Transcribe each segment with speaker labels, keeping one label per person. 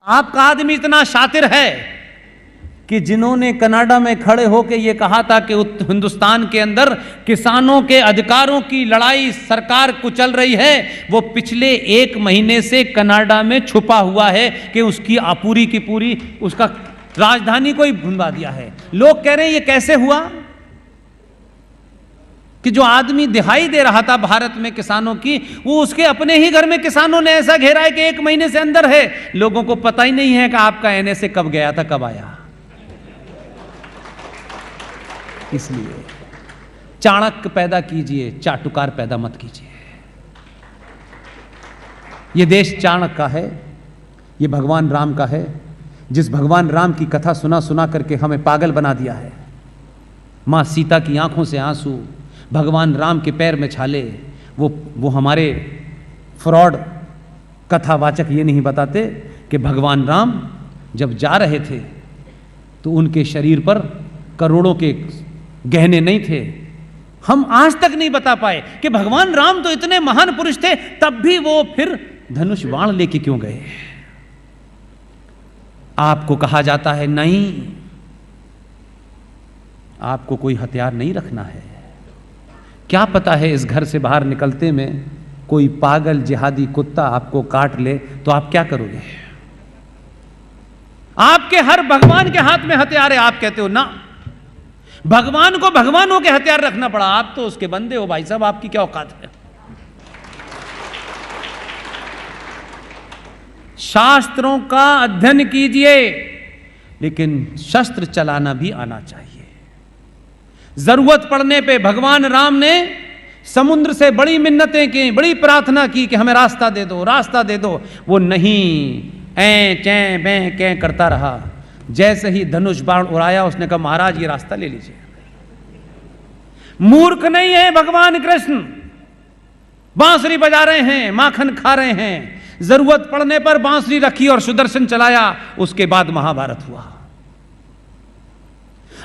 Speaker 1: आपका आदमी इतना शातिर है कि जिन्होंने कनाडा में खड़े होकर यह कहा था कि हिंदुस्तान के अंदर किसानों के अधिकारों की लड़ाई सरकार कुचल रही है, वो पिछले 1 महीने से कनाडा में छुपा हुआ है कि उसकी पूरी की पूरी उसका राजधानी को ही भुनवा दिया है। लोग कह रहे हैं ये कैसे हुआ कि जो आदमी दिहाई दे रहा था भारत में किसानों की, वो उसके अपने ही घर में किसानों ने ऐसा घेरा है कि 1 महीने से अंदर है। लोगों को पता ही नहीं है कि आपका एनएसए कब गया था, कब आया। इसलिए चाणक्य पैदा कीजिए, चाटुकार पैदा मत कीजिए। यह देश चाणक्य का है, यह भगवान राम का है, जिस भगवान राम की कथा सुना सुना करके हमें पागल बना दिया है। मां सीता की आंखों से आंसू, भगवान राम के पैर में छाले। वो हमारे फ्रॉड कथावाचक ये नहीं बताते कि भगवान राम जब जा रहे थे तो उनके शरीर पर करोड़ों के गहने नहीं थे। हम आज तक नहीं बता पाए कि भगवान राम तो इतने महान पुरुष थे, तब भी वो फिर धनुष बाण लेके क्यों गए। आपको कहा जाता है नहीं, आपको कोई हथियार नहीं रखना है। क्या पता है इस घर से बाहर निकलते में कोई पागल जिहादी कुत्ता आपको काट ले तो आप क्या करोगे। आपके हर भगवान के हाथ में हथियार है, आप कहते हो ना, भगवान को भगवानों के हथियार रखना पड़ा। आप तो उसके बंदे हो भाई साहब, आपकी क्या औकात है। शास्त्रों का अध्ययन कीजिए, लेकिन शस्त्र चलाना भी आना चाहिए। जरूरत पड़ने पे भगवान राम ने समुद्र से बड़ी मिन्नतें की, बड़ी प्रार्थना की कि हमें रास्ता दे दो, रास्ता दे दो। वो नहीं, ऐं चैं बें कैं करता रहा। जैसे ही धनुष बाण उड़ाया, उसने कहा महाराज ये रास्ता ले लीजिए। मूर्ख नहीं है भगवान कृष्ण, बांसुरी बजा रहे हैं, माखन खा रहे हैं। जरूरत पड़ने पर बांसुरी रखी और सुदर्शन चलाया, उसके बाद महाभारत हुआ।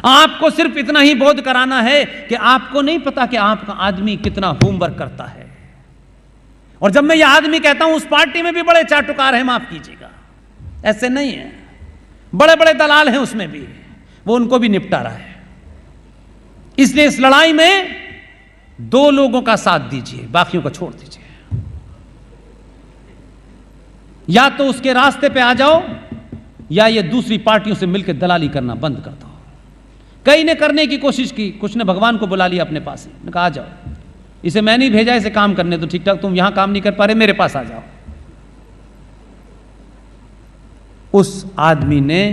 Speaker 1: आपको सिर्फ इतना ही बोध कराना है कि आपको नहीं पता कि आपका आदमी कितना होमवर्क करता है। और जब मैं यह आदमी कहता हूं, उस पार्टी में भी बड़े चाटुकार हैं, माफ कीजिएगा, ऐसे नहीं है, बड़े बड़े दलाल हैं उसमें भी, वो उनको भी निपटा रहा है। इसलिए इस लड़ाई में 2 लोगों का साथ दीजिए, बाकियों को छोड़ दीजिए। या तो उसके रास्ते पे आ जाओ, या ये दूसरी पार्टियों से मिलकर दलाली करना बंद कर दो। कई ने करने की कोशिश की, कुछ ने भगवान को बुला लिया अपने पास ही, ने कहा आ जाओ, इसे मैं नहीं भेजा इसे काम करने तो ठीक ठाक, तुम यहां काम नहीं कर पा रहे, मेरे पास आ जाओ। उस आदमी ने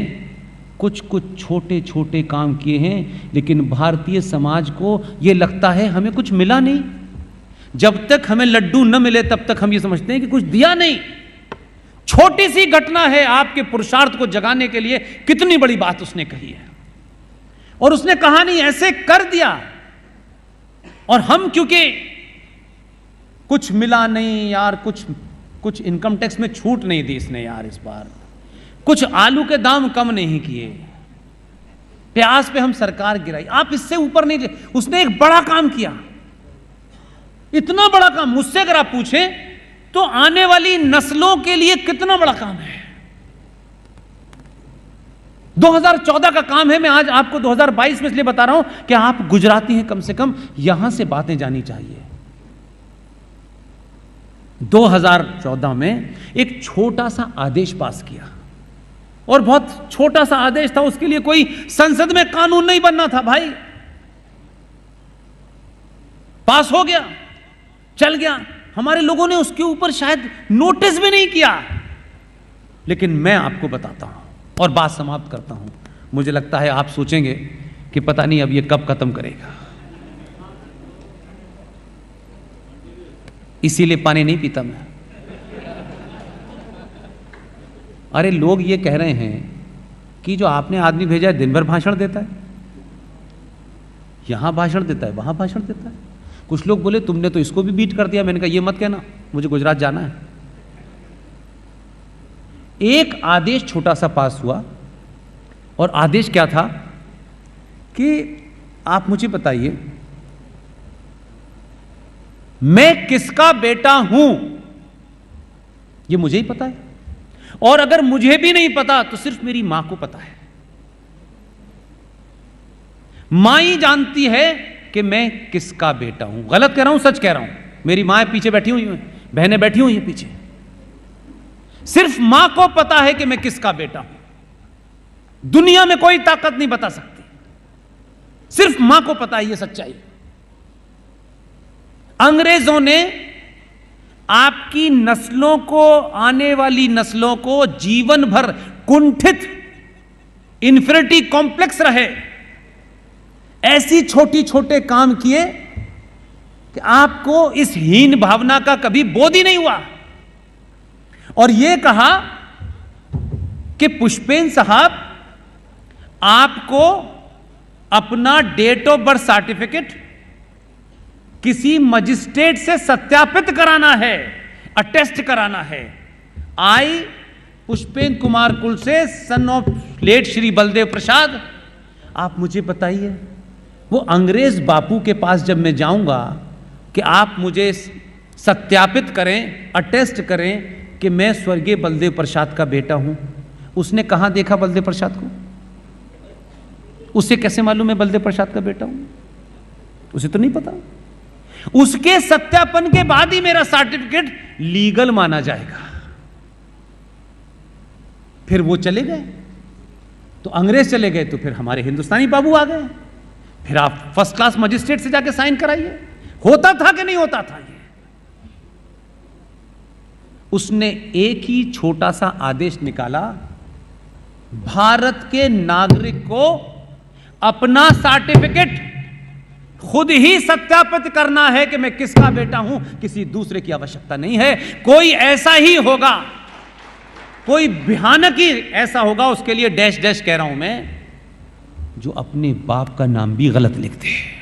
Speaker 1: कुछ कुछ छोटे छोटे काम किए हैं, लेकिन भारतीय समाज को यह लगता है हमें कुछ मिला नहीं। जब तक हमें लड्डू न मिले तब तक हम ये समझते हैं कि कुछ दिया नहीं। छोटी सी घटना है, आपके पुरुषार्थ को जगाने के लिए कितनी बड़ी बात उसने कही है। और उसने कहा नहीं, ऐसे कर दिया। और हम क्योंकि कुछ मिला नहीं यार, कुछ इनकम टैक्स में छूट नहीं दी इसने यार इस बार, कुछ आलू के दाम कम नहीं किए, प्याज पे हम सरकार गिराई, आप इससे ऊपर नहीं। उसने एक बड़ा काम किया, इतना बड़ा काम, मुझसे अगर आप पूछें तो आने वाली नस्लों के लिए कितना बड़ा काम है। 2014 का काम है। मैं आज आपको 2022 में इसलिए बता रहा हूं कि आप गुजराती हैं, कम से कम यहां से बातें जानी चाहिए। 2014 में एक छोटा सा आदेश पास किया, और बहुत छोटा सा आदेश था, उसके लिए कोई संसद में कानून नहीं बनना था भाई। पास हो गया, चल गया। हमारे लोगों ने उसके ऊपर शायद नोटिस भी नहीं किया। लेकिन मैं आपको बताता हूं और बात समाप्त करता हूं। मुझे लगता है आप सोचेंगे कि पता नहीं अब ये कब खत्म करेगा, इसीलिए पानी नहीं पीता मैं। अरे लोग ये कह रहे हैं कि जो आपने आदमी भेजा है दिन भर भाषण देता है, यहां भाषण देता है, वहां भाषण देता है। कुछ लोग बोले तुमने तो इसको भी बीट कर दिया। मैंने कहा ये मत कहना, मुझे गुजरात जाना है। एक आदेश छोटा सा पास हुआ, और आदेश क्या था कि आप मुझे बताइए मैं किसका बेटा हूं, ये मुझे ही पता है। और अगर मुझे भी नहीं पता तो सिर्फ मेरी मां को पता है। मां ही जानती है कि मैं किसका बेटा हूं। गलत कह रहा हूं, सच कह रहा हूं। मेरी मां पीछे बैठी हुई हैं, बहनें बैठी हुई हैं पीछे। सिर्फ मां को पता है कि मैं किसका बेटा हूं। दुनिया में कोई ताकत नहीं बता सकती, सिर्फ मां को पता है। यह सच्चाई। अंग्रेजों ने आपकी नस्लों को, आने वाली नस्लों को जीवन भर कुंठित, इंफीरियरिटी कॉम्प्लेक्स रहे, ऐसी छोटी छोटे काम किए कि आपको इस हीन भावना का कभी बोध ही नहीं हुआ। और यह कहा कि पुष्पेन साहब, आपको अपना डेट ऑफ बर्थ सर्टिफिकेट किसी मजिस्ट्रेट से सत्यापित कराना है, अटेस्ट कराना है। आई पुष्पेन कुमार कुल से, son of late Shri Baldev Prasad. आप मुझे बताइए, वो अंग्रेज बापू के पास जब मैं जाऊंगा कि आप मुझे सत्यापित करें, अटेस्ट करें कि मैं स्वर्गीय बलदेव प्रसाद का बेटा हूं, उसने कहां देखा बलदेव प्रसाद को? उसे कैसे मालूम है बलदेव प्रसाद का बेटा हूं? उसे तो नहीं पता। उसके सत्यापन के बाद ही मेरा सर्टिफिकेट लीगल माना जाएगा। फिर वो चले गए तो अंग्रेज चले गए, तो फिर हमारे हिंदुस्तानी बाबू आ गए। फिर आप फर्स्ट क्लास मजिस्ट्रेट से जाके साइन कराइए। होता था कि नहीं होता था? ये उसने एक ही छोटा सा आदेश निकाला, भारत के नागरिक को अपना सर्टिफिकेट खुद ही सत्यापित करना है कि मैं किसका बेटा हूं, किसी दूसरे की आवश्यकता नहीं है। कोई ऐसा ही होगा, कोई भयानक ही ऐसा होगा, उसके लिए डैश डैश कह रहा हूं मैं, जो अपने बाप का नाम भी गलत लिखते हैं।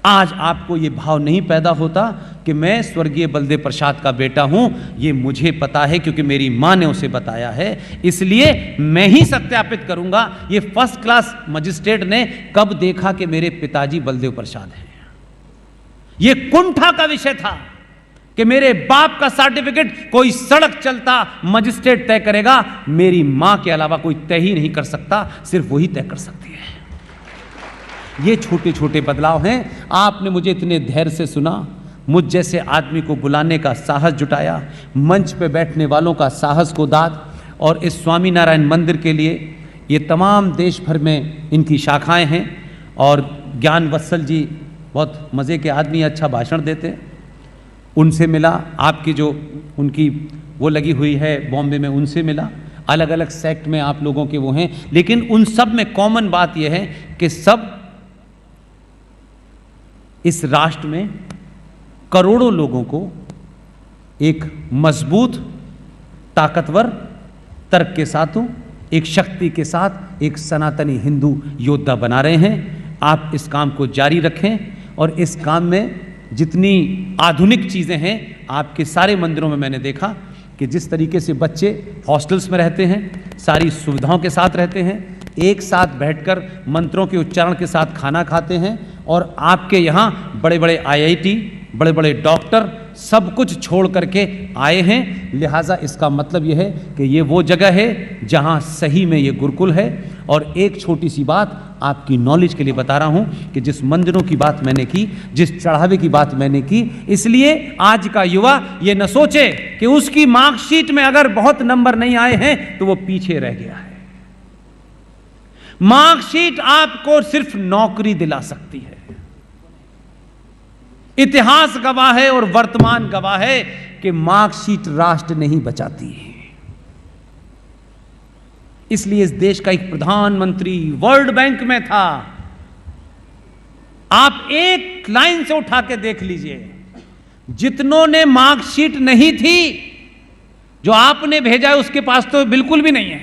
Speaker 1: आज आपको यह भाव नहीं पैदा होता कि मैं स्वर्गीय बलदेव प्रसाद का बेटा हूं। यह मुझे पता है क्योंकि मेरी मां ने उसे बताया है, इसलिए मैं ही सत्यापित करूंगा। यह फर्स्ट क्लास मजिस्ट्रेट ने कब देखा कि मेरे पिताजी बलदेव प्रसाद हैं? यह कुंठा का विषय था कि मेरे बाप का सर्टिफिकेट कोई सड़क चलता मजिस्ट्रेट तय करेगा, मेरी मां के अलावा कोई तय ही नहीं कर सकता, सिर्फ वही तय कर सकती है। ये छोटे छोटे बदलाव हैं। आपने मुझे इतने धैर्य से सुना, मुझ जैसे आदमी को बुलाने का साहस जुटाया, मंच पे बैठने वालों का साहस को दाद, और इस स्वामीनारायण मंदिर के लिए ये तमाम देश भर में इनकी शाखाएं हैं। और ज्ञान वत्सल जी बहुत मज़े के आदमी, अच्छा भाषण देते, उनसे मिला। आपकी जो उनकी वो लगी हुई है बॉम्बे में, उनसे मिला। अलग अलग सेक्ट में आप लोगों के वो हैं, लेकिन उन सब में कॉमन बात यह है कि सब इस राष्ट्र में करोड़ों लोगों को एक मजबूत, ताकतवर, तर्क के साथ, एक शक्ति के साथ एक सनातनी हिंदू योद्धा बना रहे हैं। आप इस काम को जारी रखें, और इस काम में जितनी आधुनिक चीज़ें हैं, आपके सारे मंदिरों में मैंने देखा कि जिस तरीके से बच्चे हॉस्टल्स में रहते हैं, सारी सुविधाओं के साथ रहते हैं, एक साथ बैठकर मंत्रों के उच्चारण के साथ खाना खाते हैं, और आपके यहाँ बड़े बड़े IIT, बड़े बड़े डॉक्टर सब कुछ छोड़ करके आए हैं। लिहाजा इसका मतलब यह है कि ये वो जगह है जहाँ सही में ये गुरुकुल है। और एक छोटी सी बात आपकी नॉलेज के लिए बता रहा हूँ कि जिस मंदिरों की बात मैंने की, जिस चढ़ावे की बात मैंने की, इसलिए आज का युवा ये न सोचे कि उसकी मार्कशीट में अगर बहुत नंबर नहीं आए हैं तो वो पीछे रह गया है। मार्कशीट आपको सिर्फ नौकरी दिला सकती है। इतिहास गवाह है और वर्तमान गवाह है कि मार्कशीट राष्ट्र नहीं बचाती। इसलिए इस देश का एक प्रधानमंत्री वर्ल्ड बैंक में था। आप एक लाइन से उठा के देख लीजिए, जितनों ने मार्कशीट नहीं थी, जो आपने भेजा है उसके पास तो बिल्कुल भी नहीं है।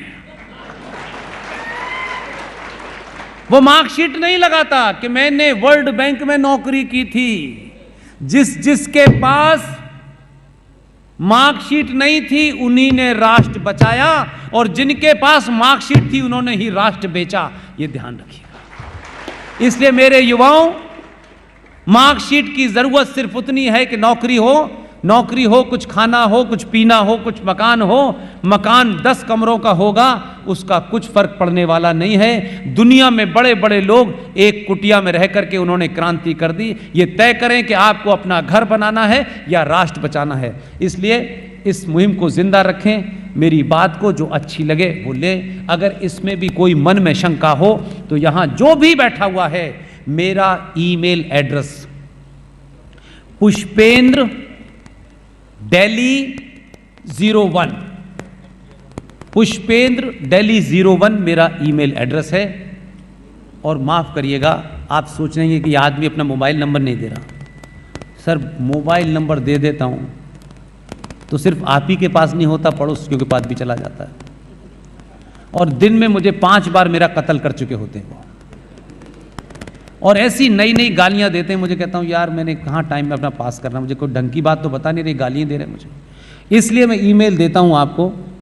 Speaker 1: वो मार्कशीट नहीं लगाता कि मैंने वर्ल्ड बैंक में नौकरी की थी। जिसके पास मार्कशीट नहीं थी उन्हीं ने राष्ट्र बचाया, और जिनके पास मार्कशीट थी उन्होंने ही राष्ट्र बेचा। ये ध्यान रखिएगा। इसलिए मेरे युवाओं, मार्कशीट की जरूरत सिर्फ उतनी है कि नौकरी हो, नौकरी हो, कुछ खाना हो, कुछ पीना हो, कुछ मकान हो, मकान 10 कमरों का होगा, उसका कुछ फर्क पड़ने वाला नहीं है। दुनिया में बड़े बड़े लोग एक कुटिया में रह करके उन्होंने क्रांति कर दी। ये तय करें कि आपको अपना घर बनाना है या राष्ट्र बचाना है। इसलिए इस मुहिम को जिंदा रखें। मेरी बात को जो अच्छी लगे वो ले। अगर इसमें भी कोई मन में शंका हो तो यहां जो भी बैठा हुआ है, मेरा email address Pushpendra Delhi 01, Pushpendra Delhi 01 मेरा ईमेल एड्रेस है। और माफ करिएगा, आप सोच रहे हैं कि आदमी अपना मोबाइल नंबर नहीं दे रहा। सर, मोबाइल नंबर दे देता हूं तो सिर्फ आप ही के पास नहीं होता, पड़ोसियों के पास भी चला जाता है। और दिन में मुझे 5 बार मेरा कत्ल कर चुके होते हैं वो, और ऐसी नई नई गालियां देते हैं मुझे। कहता हूं यार मैंने कहाँ टाइम में अपना पास करना, मुझे कोई ढंग की बात तो बता नहीं रही, गालियां दे रहे हैं मुझे। इसलिए मैं ईमेल देता हूं आपको,